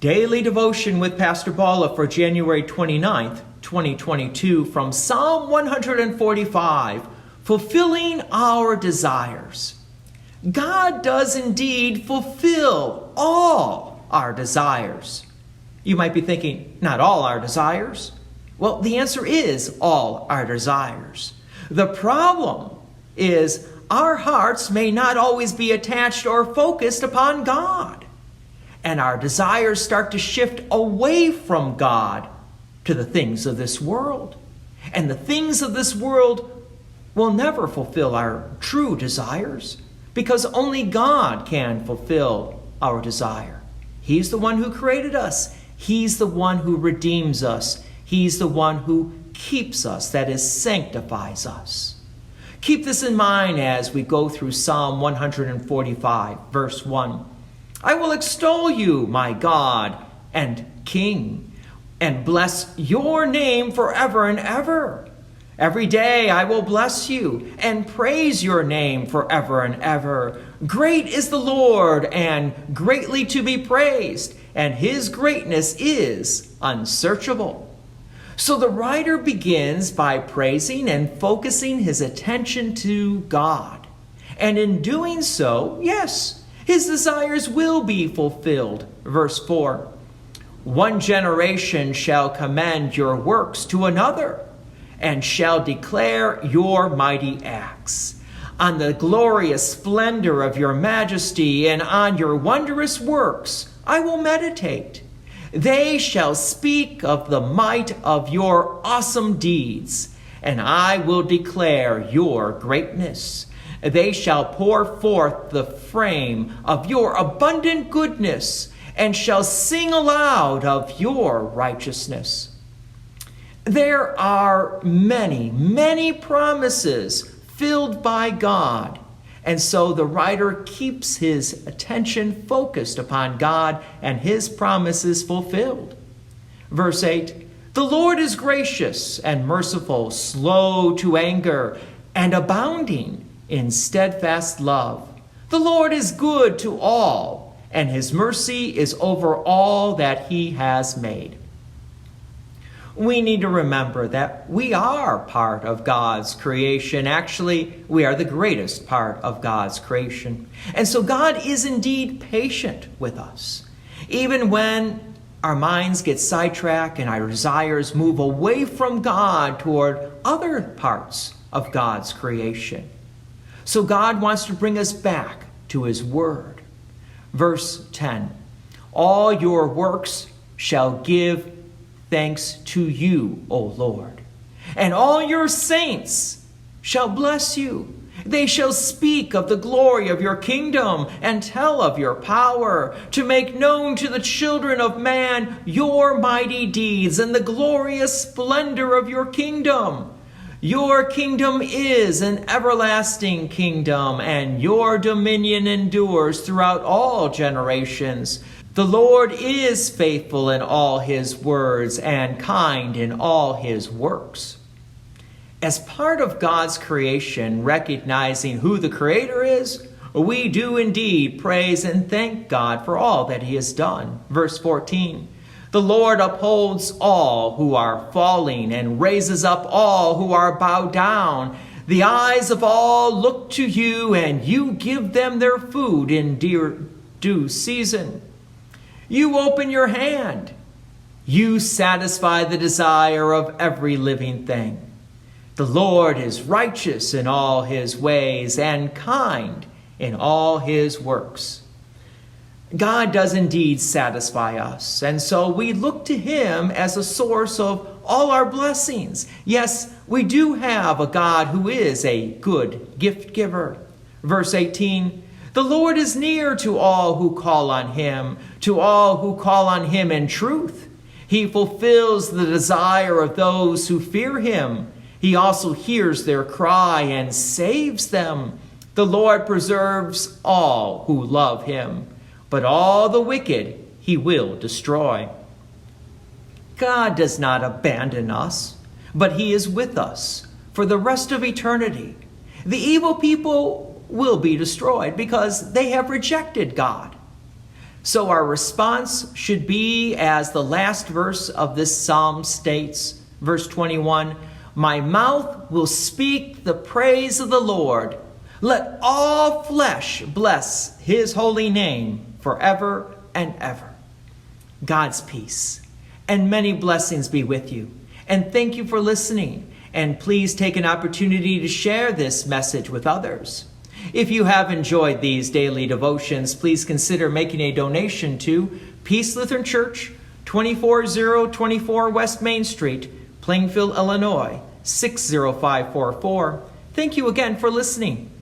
Daily Devotion with Pastor Balla for January 29th, 2022 from Psalm 145, Fulfilling Our Desires. God does indeed fulfill all our desires. You might be thinking, not all our desires. Well, the answer is all our desires. The problem is our hearts may not always be attached or focused upon God. And our desires start to shift away from God to the things of this world. And the things of this world will never fulfill our true desires because only God can fulfill our desire. He's the one who created us. He's the one who redeems us. He's the one who keeps us, that is, sanctifies us. Keep this in mind as we go through Psalm 145, verse 1. I will extol you, my God and King, and bless your name forever and ever. Every day I will bless you and praise your name forever and ever. Great is the Lord and greatly to be praised, and his greatness is unsearchable. So the writer begins by praising and focusing his attention to God. And in doing so, yes, his desires will be fulfilled. Verse 4, one generation shall commend your works to another, and shall declare your mighty acts. On the glorious splendor of your majesty and on your wondrous works I will meditate. They shall speak of the might of your awesome deeds, and I will declare your greatness. They shall pour forth the frame of your abundant goodness, and shall sing aloud of your righteousness. There are many, many promises filled by God, and so the writer keeps his attention focused upon God and his promises fulfilled. Verse 8, the Lord is gracious and merciful, slow to anger, and abounding in steadfast love. The Lord is good to all, and his mercy is over all that he has made. We need to remember that we are part of God's creation. Actually, we are the greatest part of God's creation. And so God is indeed patient with us. Even when our minds get sidetracked and our desires move away from God toward other parts of God's creation. So God wants to bring us back to his word. Verse 10, all your works shall give thanks to you, O Lord, and all your saints shall bless you. They shall speak of the glory of your kingdom and tell of your power, to make known to the children of man your mighty deeds and the glorious splendor of your kingdom. Your kingdom is an everlasting kingdom, and your dominion endures throughout all generations. The Lord is faithful in all his words and kind in all his works. As part of God's creation, recognizing who the Creator is, we do indeed praise and thank God for all that he has done. Verse 14, the Lord upholds all who are falling and raises up all who are bowed down. The eyes of all look to you, and you give them their food in due season. You open your hand. You satisfy the desire of every living thing. The Lord is righteous in all his ways and kind in all his works. God does indeed satisfy us, and so we look to him as a source of all our blessings. Yes, we do have a God who is a good gift giver. Verse 18, the Lord is near to all who call on him, to all who call on him in truth. He fulfills the desire of those who fear him. He also hears their cry and saves them. The Lord preserves all who love him, but all the wicked he will destroy. God does not abandon us, but he is with us for the rest of eternity. The evil people will be destroyed because they have rejected God. So our response should be as the last verse of this psalm states, verse 21, "My mouth will speak the praise of the Lord. Let all flesh bless his holy name forever and ever." God's peace and many blessings be with you. And thank you for listening. And please take an opportunity to share this message with others. If you have enjoyed these daily devotions, please consider making a donation to Peace Lutheran Church, 24024 West Main Street, Plainfield, Illinois, 60544. Thank you again for listening.